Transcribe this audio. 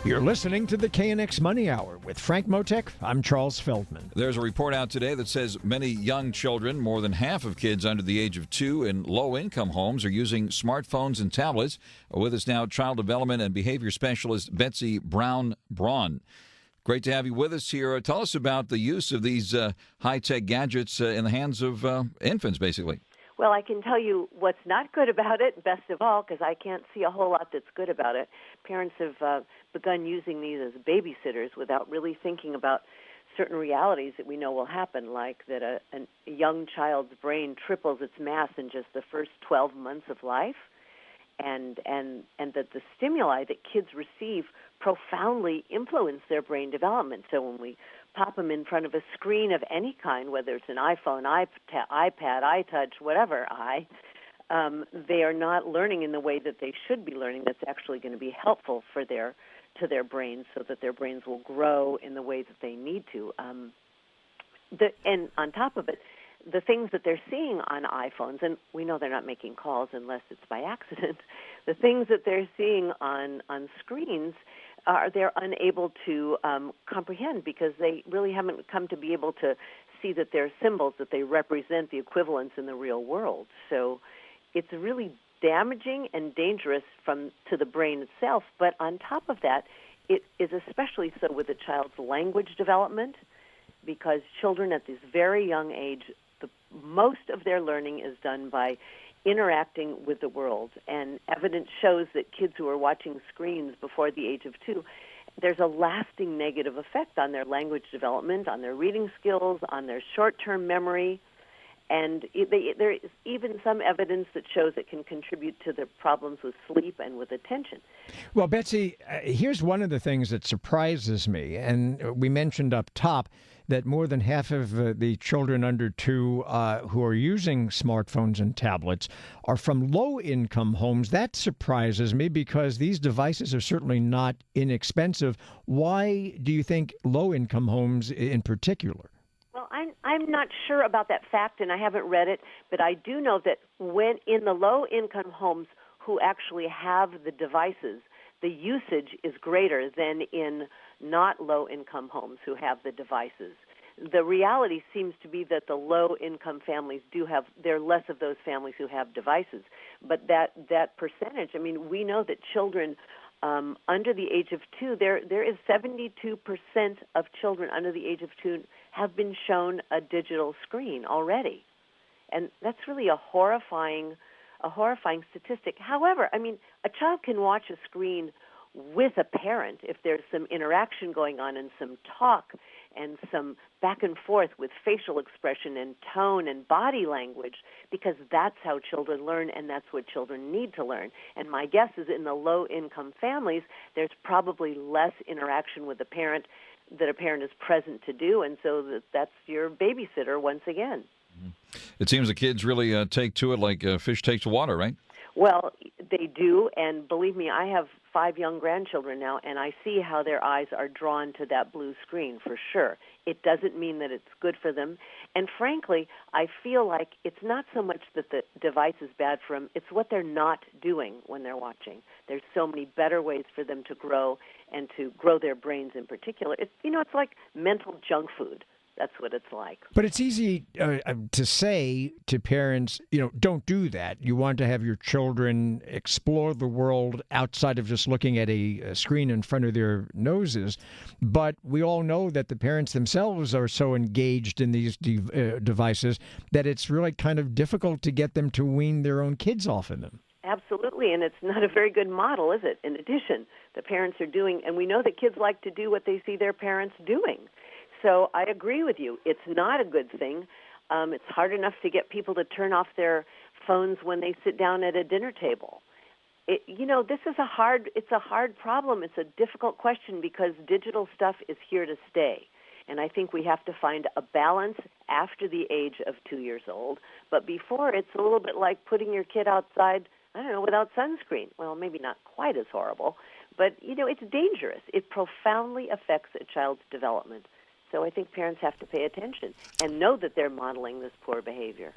You're listening to the KNX Money Hour with Frank Motek. I'm Charles Feldman. There's a report out today that says many young children, more than half of kids under the age of 2 in low-income homes, are using smartphones and tablets. With us now, child development and behavior specialist Betsy Brown-Braun. Great to have you with us here. Tell us about the use of these high-tech gadgets in the hands of infants, basically. Well, I can tell you what's not good about it, best of all, because I can't see a whole lot that's good about it. Parents have begun using these as babysitters without really thinking about certain realities that we know will happen, like that a young child's brain triples its mass in just the first 12 months of life, and that the stimuli that kids receive profoundly influence their brain development. So when we pop them in front of a screen of any kind, whether it's an iPhone, iPad, iTouch, whatever, they are not learning in the way that they should be learning. That's actually going to be helpful for to their brains, so that their brains will grow in the way that they need to. And on top of it, the things that they're seeing on iPhones, and we know they're not making calls unless it's by accident, the things that they're seeing on screens they're unable to comprehend, because they really haven't come to be able to see that they're symbols, that they represent the equivalents in the real world. So it's really damaging and dangerous to the brain itself. But on top of that, it is especially so with a child's language development, because children at this very young age, most of their learning is done by interacting with the world, and evidence shows that kids who are watching screens before the age of 2, there's a lasting negative effect on their language development, on their reading skills, on their short-term memory, and there is even some evidence that shows it can contribute to the problems with sleep and with attention. Well, Betsy, here's one of the things that surprises me, and we mentioned up top that more than half of the children under 2 who are using smartphones and tablets are from low-income homes. That surprises me, because these devices are certainly not inexpensive. Why do you think low-income homes in particular? Well, I'm not sure about that fact, and I haven't read it, but I do know that when in the low-income homes who actually have the devices, the usage is greater than in not low-income homes who have the devices. The reality seems to be that the low-income families there are less of those families who have devices. But that percentage, I mean, we know that children under the age of 2, there is 72% of children under the age of 2 have been shown a digital screen already. And that's really a horrifying statistic. However, I mean, a child can watch a screen with a parent if there's some interaction going on and some talk and some back and forth with facial expression and tone and body language, because that's how children learn, and that's what children need to learn. And my guess is in the low-income families, there's probably less interaction with the parent that a parent is present to do, and so that's your babysitter once again. It seems the kids really take to it like a fish takes to water, right? Well, they do, and believe me, I have 5 young grandchildren now, and I see how their eyes are drawn to that blue screen for sure. It doesn't mean that it's good for them, and frankly, I feel like it's not so much that the device is bad for them, it's what they're not doing when they're watching. There's so many better ways for them to grow, and to grow their brains in particular. It's like mental junk food. That's what it's like. But it's easy to say to parents, don't do that. You want to have your children explore the world outside of just looking at a screen in front of their noses. But we all know that the parents themselves are so engaged in these devices that it's really kind of difficult to get them to wean their own kids off of them. Absolutely, and it's not a very good model, is it? In addition, the parents are doing, and we know that kids like to do what they see their parents doing. So I agree with you. It's not a good thing. It's hard enough to get people to turn off their phones when they sit down at a dinner table. This is a hard problem. It's a difficult question, because digital stuff is here to stay. And I think we have to find a balance after the age of 2 years old. But before, it's a little bit like putting your kid outside, without sunscreen. Well, maybe not quite as horrible, but, it's dangerous. It profoundly affects a child's development. So I think parents have to pay attention and know that they're modeling this poor behavior.